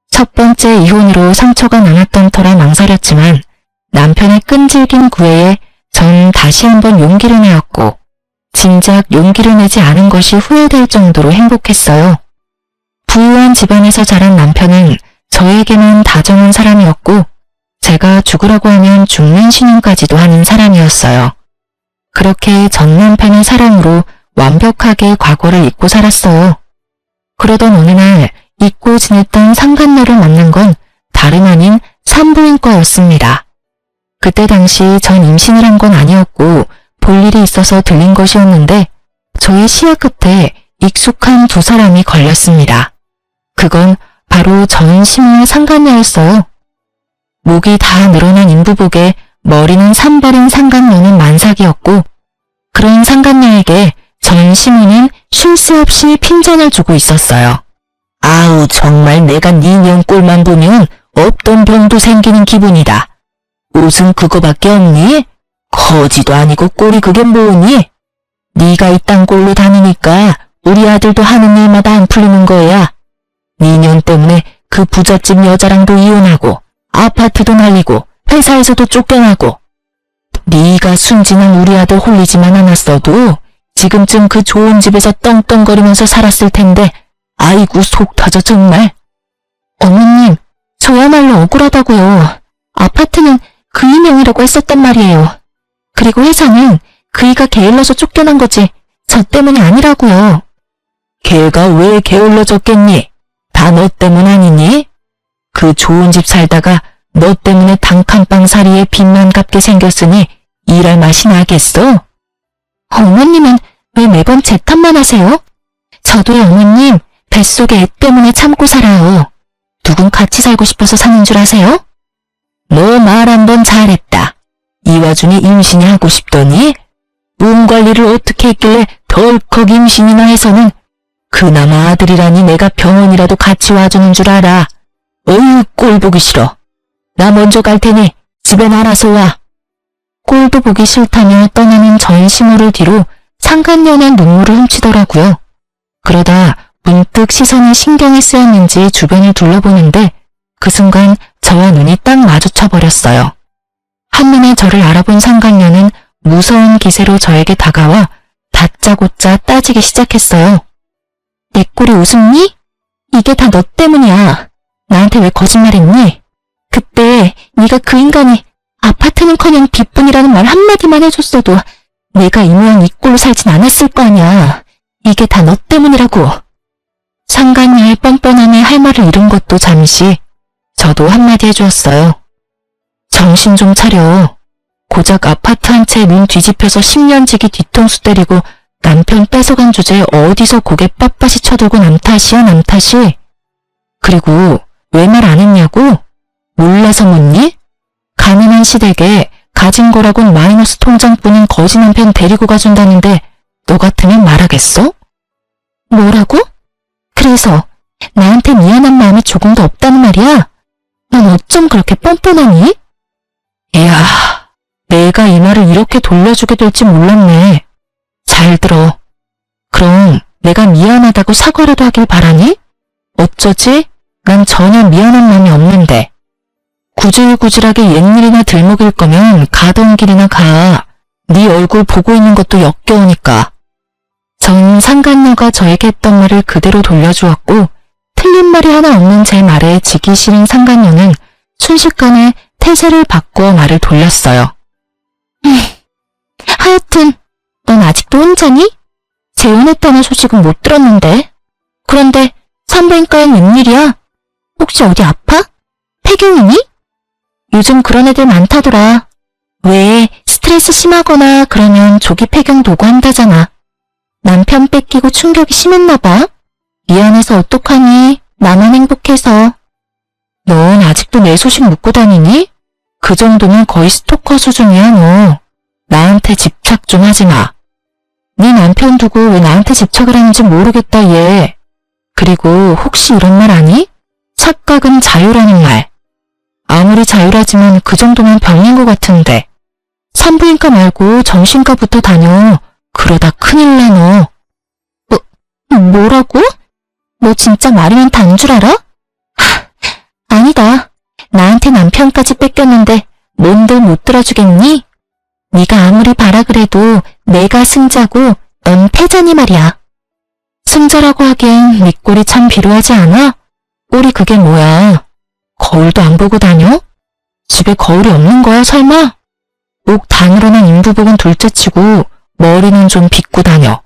첫 번째 이혼으로 상처가 남았던 터라 망설였지만 남편의 끈질긴 구애에 전 다시 한번 용기를 내었고 진작 용기를 내지 않은 것이 후회될 정도로 행복했어요. 부유한 집안에서 자란 남편은 저에게는 다정한 사람이었고 제가 죽으라고 하면 죽는 신용까지도 하는 사람이었어요. 그렇게 전 남편의 사랑으로 완벽하게 과거를 잊고 살았어요. 그러던 어느 날 잊고 지냈던 상간녀를 만난 건 다름 아닌 산부인과였습니다. 그때 당시 전 임신을 한 건 아니었고 볼 일이 있어서 들린 것이었는데 저의 시야 끝에 익숙한 두 사람이 걸렸습니다. 그건 바로 전 시모의 상간녀였어요. 목이 다 늘어난 인부복에 머리는 산발인 상간녀는 만삭이었고 그런 상간녀에게 전 시모는 쉴 새 없이 핀잔을 주고 있었어요. 아우 정말 내가 네 년 꼴만 보면 없던 병도 생기는 기분이다. 옷은 그거밖에 없니? 거지도 아니고 꼴이 그게 뭐니? 네가 이 땅꼴로 다니니까 우리 아들도 하는 일마다 안 풀리는 거야. 네 년 때문에 그 부잣집 여자랑도 이혼하고 아파트도 날리고 회사에서도 쫓겨나고 네가 순진한 우리 아들 홀리지만 않았어도 지금쯤 그 좋은 집에서 떵떵거리면서 살았을 텐데 아이고 속 터져 정말. 어머님 저야말로 억울하다고요. 아파트는 그이 명이라고 했었단 말이에요. 그리고 회사는 그이가 게을러서 쫓겨난 거지 저 때문이 아니라고요. 걔가 왜 게을러졌겠니? 다 너 때문 아니니? 그 좋은 집 살다가 너 때문에 단칸방살이에 빚만 갚게 생겼으니 일할 맛이 나겠어? 어머님은 왜 매번 제 탓만 하세요? 저도요 어머님 뱃속에 애 때문에 참고 살아요. 누군 같이 살고 싶어서 사는 줄 아세요? 너 말 한번 잘했다. 이 와중에 임신이 하고 싶더니 몸 관리를 어떻게 했길래 덜컥 임신이나 해서는 그나마 아들이라니 내가 병원이라도 같이 와주는 줄 알아. 어휴, 꼴 보기 싫어. 나 먼저 갈 테니 집엔 알아서 와. 꼴도 보기 싫다며 떠나는 전신호를 뒤로 상간연한 눈물을 훔치더라고요. 그러다 문득 시선이 신경에 쓰였는지 주변을 둘러보는데 그 순간 저와 눈이 딱 마주쳐버렸어요. 한눈에 저를 알아본 상간녀는 무서운 기세로 저에게 다가와 다짜고짜 따지기 시작했어요. 내 꼴이 우습니? 이게 다 너 때문이야. 나한테 왜 거짓말했니? 그때 네가 그 인간이 아파트는커녕 빚뿐이라는 말 한마디만 해줬어도 내가 이 모양 이 꼴로 살진 않았을 거 아니야. 이게 다 너 때문이라고. 상간녀의 뻔뻔함에 할 말을 잃은 것도 잠시 저도 한마디 해주었어요. 정신 좀 차려. 고작 아파트 한 채 눈 뒤집혀서 10년지기 뒤통수 때리고 남편 뺏어간 주제에 어디서 고개 빳빳이 쳐들고 남 탓이야, 남 탓이. 그리고 왜 말 안 했냐고? 몰라서 묻니? 가난한 시댁에 가진 거라곤 마이너스 통장뿐인 거지 남편 데리고 가준다는데 너 같으면 말하겠어? 뭐라고? 그래서 나한테 미안한 마음이 조금도 없다는 말이야? 넌 어쩜 그렇게 뻔뻔하니? 이야, 내가 이 말을 이렇게 돌려주게 될지 몰랐네. 잘 들어. 그럼 내가 미안하다고 사과라도 하길 바라니? 어쩌지? 난 전혀 미안한 마음이 없는데. 구질구질하게 옛일이나 들먹일 거면 가던 길이나 가. 네 얼굴 보고 있는 것도 역겨우니까. 전 상간녀가 저에게 했던 말을 그대로 돌려주었고 틀린 말이 하나 없는 제 말에 지기 싫은 상간녀는 순식간에 태세를 바꾸어 말을 돌렸어요. 하여튼 넌 아직도 혼자니? 재혼했다는 소식은 못 들었는데. 그런데 산부인과엔 웬일이야? 혹시 어디 아파? 폐경이니? 요즘 그런 애들 많다더라. 왜 스트레스 심하거나 그러면 조기 폐경 도구 한다잖아. 남편 뺏기고 충격이 심했나봐. 미안해서 어떡하니? 나만 행복해서. 넌 아직도 내 소식 묻고 다니니? 그 정도면 거의 스토커 수준이야 너. 나한테 집착 좀 하지 마. 네 남편 두고 왜 나한테 집착을 하는지 모르겠다 얘. 그리고 혹시 이런 말 아니? 착각은 자유라는 말. 아무리 자유라지만 그 정도면 병인 것 같은데. 산부인과 말고 정신과부터 다녀. 그러다 큰일 나 너. 뭐라고? 너 진짜 말이면 단 줄 알아? 아니다. 나한테 남편까지 뺏겼는데 뭔들 못 들어주겠니? 네가 아무리 바라 그래도 내가 승자고 넌 패자니 말이야. 승자라고 하기엔 네 꼴이 참 비루하지 않아? 꼴이 그게 뭐야? 거울도 안 보고 다녀? 집에 거울이 없는 거야 설마? 목 다 늘어난 인부복은 둘째치고 머리는 좀 빗고 다녀.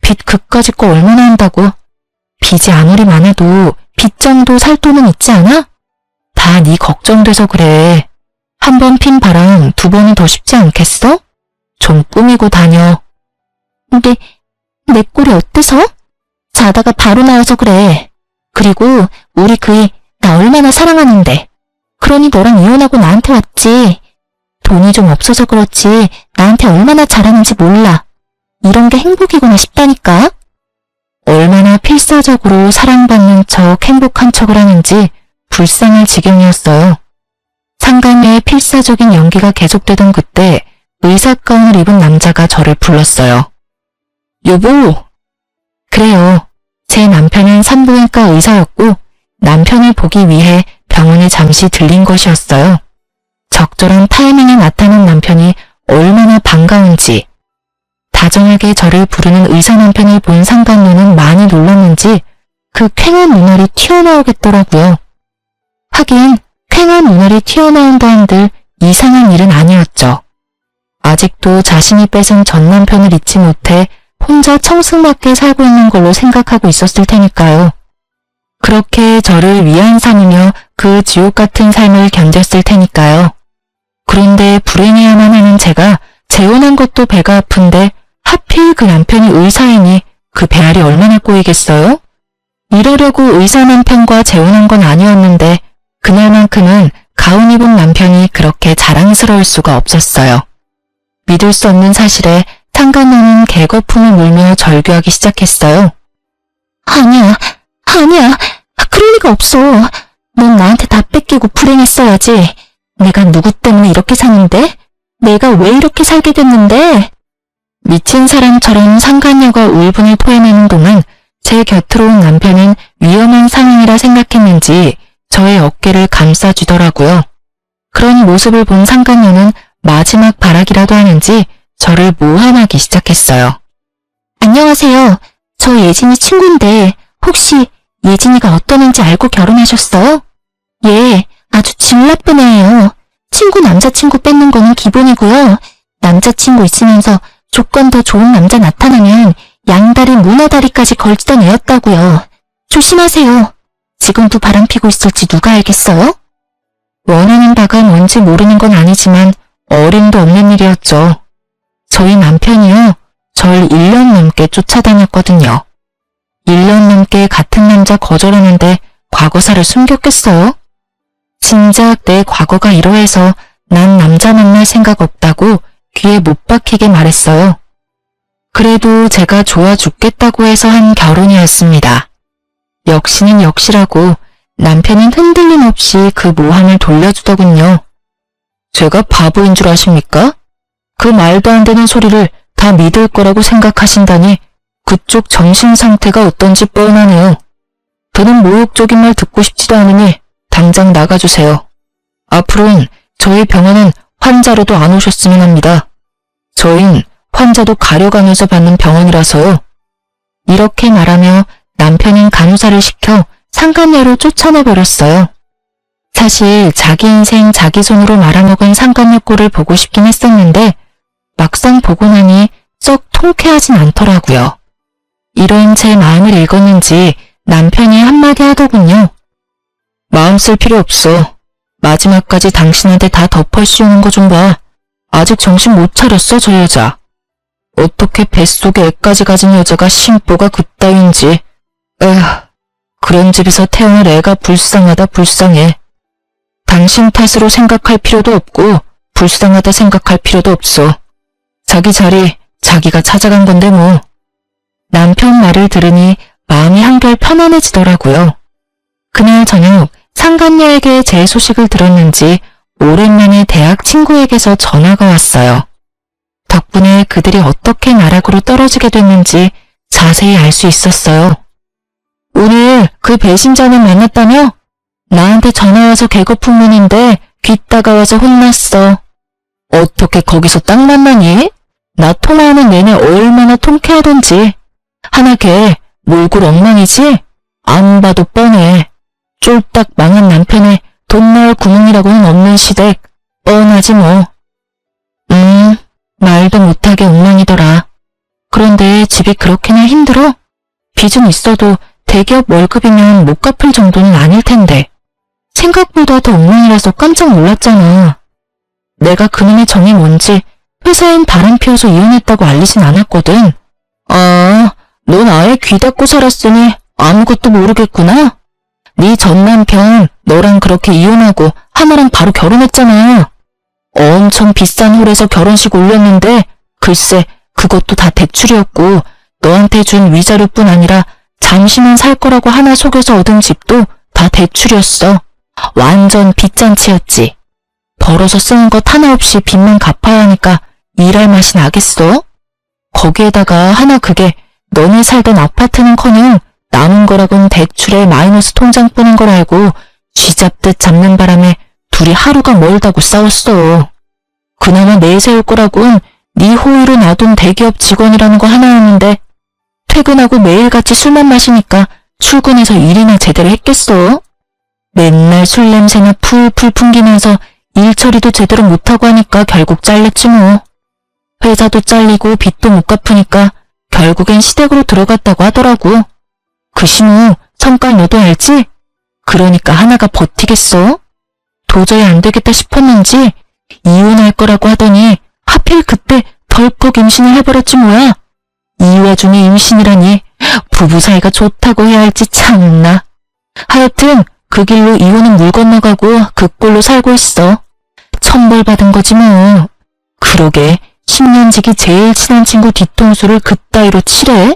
빚 그까짓 거 얼마나 한다고? 빚이 아무리 많아도 빚 정도 살 돈은 있지 않아? 다 네 걱정돼서 그래. 한 번 핀 바람 두 번은 더 쉽지 않겠어? 좀 꾸미고 다녀. 근데 내 꼴이 어때서? 자다가 바로 나와서 그래. 그리고 우리 그이 나 얼마나 사랑하는데. 그러니 너랑 이혼하고 나한테 왔지. 돈이 좀 없어서 그렇지 나한테 얼마나 잘하는지 몰라. 이런 게 행복이구나 싶다니까. 얼마나 필사적으로 사랑받는 척 행복한 척을 하는지 불쌍할 지경이었어요. 상간녀의 필사적인 연기가 계속되던 그때 의사가운을 입은 남자가 저를 불렀어요. 여보. 그래요. 제 남편은 산부인과 의사였고 남편을 보기 위해 병원에 잠시 들린 것이었어요. 적절한 타이밍에 나타난 남편이 얼마나 반가운지. 다정하게 저를 부르는 의사 남편을 본 상간녀는 많이 놀랐는지 그 퀭한 눈알이 튀어나오겠더라고요. 하긴 퀭한 눈알이 튀어나온다 한들 이상한 일은 아니었죠. 아직도 자신이 뺏은 전 남편을 잊지 못해 혼자 청승맞게 살고 있는 걸로 생각하고 있었을 테니까요. 그렇게 저를 위안 삼으며 그 지옥 같은 삶을 견뎠을 테니까요. 그런데 불행해야만 하는 제가 재혼한 것도 배가 아픈데 하필 그 남편이 의사이니 그 배알이 얼마나 꼬이겠어요? 이러려고 의사 남편과 재혼한 건 아니었는데 그날만큼은 가운 입은 남편이 그렇게 자랑스러울 수가 없었어요. 믿을 수 없는 사실에 상간녀는 개거품을 물며 절규하기 시작했어요. 아니야, 아니야. 그럴 리가 없어. 넌 나한테 다 뺏기고 불행했어야지. 내가 누구 때문에 이렇게 사는데? 내가 왜 이렇게 살게 됐는데? 미친 사람처럼 상간녀가 울분을 토해내는 동안 제 곁으로 온 남편은 위험한 상황이라 생각했는지 저의 어깨를 감싸주더라고요. 그런 모습을 본 상간녀는 마지막 발악이라도 하는지 저를 모함하기 시작했어요. 안녕하세요. 저 예진이 친구인데 혹시 예진이가 어떤 애인지 알고 결혼하셨어요? 예, 아주 질 나쁜 애예요. 친구 남자친구 뺏는 거는 기본이고요. 남자친구 있으면서 조건 더 좋은 남자 나타나면 양다리 문어다리까지 걸치던 애였다고요. 조심하세요. 지금도 바람피고 있을지 누가 알겠어요? 원하는 바가 뭔지 모르는 건 아니지만 어림도 없는 일이었죠. 저희 남편이요. 절 1년 넘게 쫓아다녔거든요. 1년 넘게 같은 남자 거절하는데 과거사를 숨겼겠어요? 진작 내 과거가 이러해서 난 남자 만날 생각 없다고 귀에 못 박히게 말했어요. 그래도 제가 좋아 죽겠다고 해서 한 결혼이었습니다. 역시는 역시라고 남편은 흔들림 없이 그 모함을 돌려주더군요. 제가 바보인 줄 아십니까? 그 말도 안 되는 소리를 다 믿을 거라고 생각하신다니 그쪽 정신 상태가 어떤지 뻔하네요. 더는 모욕적인 말 듣고 싶지도 않으니 당장 나가주세요. 앞으로는 저희 병원은 환자로도 안 오셨으면 합니다. 저흰 환자도 가려가면서 받는 병원이라서요. 이렇게 말하며 남편은 간호사를 시켜 상간녀로 쫓아내버렸어요. 사실 자기 인생 자기 손으로 말아먹은 상간녀 꼴을 보고 싶긴 했었는데 막상 보고 나니 썩 통쾌하진 않더라고요. 이런 제 마음을 읽었는지 남편이 한마디 하더군요. 마음 쓸 필요 없어. 마지막까지 당신한테 다 덮어 씌우는 거 좀 봐. 아직 정신 못 차렸어, 저 여자. 어떻게 뱃속에 애까지 가진 여자가 심보가 그따윈지. 에휴, 그런 집에서 태어날 애가 불쌍하다 불쌍해. 당신 탓으로 생각할 필요도 없고 불쌍하다 생각할 필요도 없어. 자기 자리 자기가 찾아간 건데 뭐. 남편 말을 들으니 마음이 한결 편안해지더라고요. 그날 저녁 상간녀에게 제 소식을 들었는지 오랜만에 대학 친구에게서 전화가 왔어요. 덕분에 그들이 어떻게 나락으로 떨어지게 됐는지 자세히 알 수 있었어요. 오늘 그 배신자는 만났다며? 나한테 전화와서 개거품문인데 귀 따가워서 혼났어. 어떻게 거기서 딱 만나니? 나 통화하는 내내 얼마나 통쾌하던지. 하나 걔 몰골 엉망이지? 안 봐도 뻔해. 쫄딱 망한 남편에 돈 나올 구멍이라고는 없는 시댁. 뻔하지 뭐. 말도 못하게 엉망이더라. 그런데 집이 그렇게나 힘들어? 빚은 있어도 대기업 월급이면 못 갚을 정도는 아닐 텐데. 생각보다 더 엉망이라서 깜짝 놀랐잖아. 내가 그놈의 정이 뭔지 회사엔 바람 피워서 이혼했다고 알리진 않았거든. 아, 넌 아예 귀 닫고 살았으니 아무것도 모르겠구나. 네 전 남편 너랑 그렇게 이혼하고 하나랑 바로 결혼했잖아. 엄청 비싼 홀에서 결혼식 올렸는데 글쎄 그것도 다 대출이었고 너한테 준 위자료뿐 아니라 잠시만 살 거라고 하나 속여서 얻은 집도 다 대출이었어. 완전 빚잔치였지. 벌어서 쓰는 것 하나 없이 빚만 갚아야 하니까 일할 맛이 나겠어? 거기에다가 하나 그게 너네 살던 아파트는커녕 남은 거라곤 대출에 마이너스 통장뿐인 걸 알고 쥐잡듯 잡는 바람에 둘이 하루가 멀다고 싸웠어. 그나마 내세울 거라곤 네 호의로 놔둔 대기업 직원이라는 거 하나였는데 퇴근하고 매일같이 술만 마시니까 출근해서 일이나 제대로 했겠어? 맨날 술 냄새나 풀풀 풍기면서 일 처리도 제대로 못하고 하니까 결국 잘렸지 뭐. 회사도 잘리고 빚도 못 갚으니까 결국엔 시댁으로 들어갔다고 하더라고. 그 신우 성깔 너도 알지? 그러니까 하나가 버티겠어? 도저히 안 되겠다 싶었는지 이혼할 거라고 하더니 하필 그때 덜컥 임신을 해버렸지 뭐야. 이 와중에 임신이라니 부부 사이가 좋다고 해야 할지 참나. 하여튼 그 길로 이혼은 물 건너가고 그 꼴로 살고 있어. 천벌 받은 거지 뭐. 그러게 10년지기 제일 친한 친구 뒤통수를 그따위로 치래?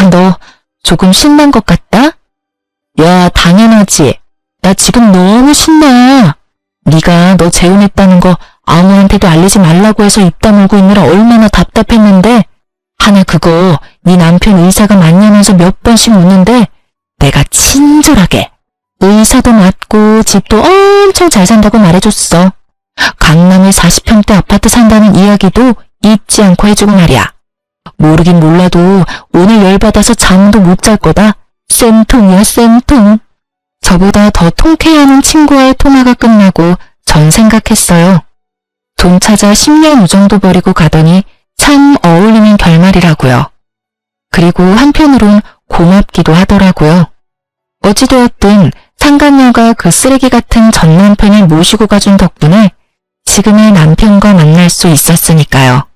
너 조금 신난 것 같다? 야, 당연하지. 나 지금 너무 신나. 네가 너 재혼했다는 거 아무한테도 알리지 말라고 해서 입 다물고 있느라 얼마나 답답했는데 하나 그거 네 남편 의사가 맞냐면서 몇 번씩 묻는데 내가 친절하게 의사도 맞고 집도 엄청 잘 산다고 말해줬어. 강남에 40평대 아파트 산다는 이야기도 잊지 않고 해주고 말이야. 모르긴 몰라도 오늘 열받아서 잠도 못 잘 거다. 쌤통이야 쌤통. 저보다 더 통쾌해하는 친구와의 통화가 끝나고 전 생각했어요. 돈 찾아 10년 우정도 버리고 가더니 참 어울리는 결말이라고요. 그리고 한편으론 고맙기도 하더라고요. 어찌되었든 상간녀가 그 쓰레기 같은 전 남편을 모시고 가준 덕분에 지금의 남편과 만날 수 있었으니까요.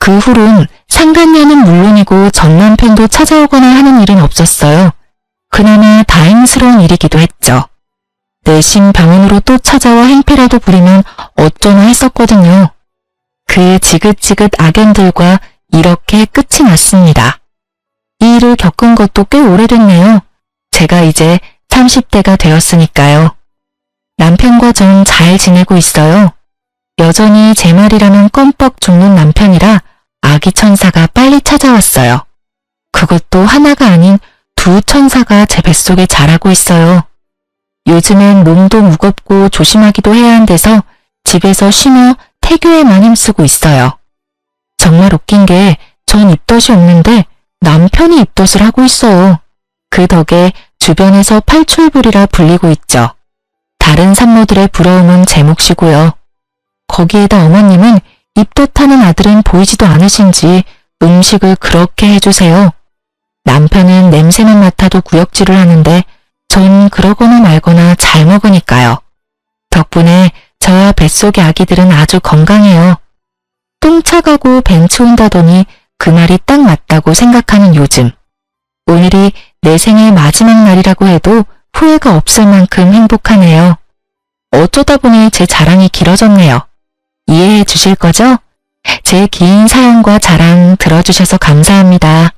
그 후론 상간녀는 물론이고 전 남편도 찾아오거나 하는 일은 없었어요. 그나마 다행스러운 일이기도 했죠. 내심 병원으로 또 찾아와 행패라도 부리면 어쩌나 했었거든요. 그 지긋지긋 악연들과 이렇게 끝이 났습니다. 이 일을 겪은 것도 꽤 오래됐네요. 제가 이제 30대가 되었으니까요. 남편과 전 잘 지내고 있어요. 여전히 제 말이라면 껌뻑 죽는 남편이라 아기 천사가 빨리 찾아왔어요. 그것도 하나가 아닌 두 천사가 제 뱃속에 자라고 있어요. 요즘엔 몸도 무겁고 조심하기도 해야 한데서 집에서 쉬며 태교에만 힘쓰고 있어요. 정말 웃긴 게 전 입덧이 없는데 남편이 입덧을 하고 있어요. 그 덕에 주변에서 팔출불이라 불리고 있죠. 다른 산모들의 부러움은 제 몫이고요. 거기에다 어머님은 입덧하는 아들은 보이지도 않으신지 음식을 그렇게 해주세요. 남편은 냄새만 맡아도 구역질을 하는데 전 그러거나 말거나 잘 먹으니까요. 덕분에 저와 뱃속의 아기들은 아주 건강해요. 똥 차가고 벤치 온다더니 그 말이 딱 맞다고 생각하는 요즘. 오늘이 내 생의 마지막 날이라고 해도 후회가 없을 만큼 행복하네요. 어쩌다 보니 제 자랑이 길어졌네요. 이해해 주실 거죠? 제 긴 사연과 자랑 들어주셔서 감사합니다.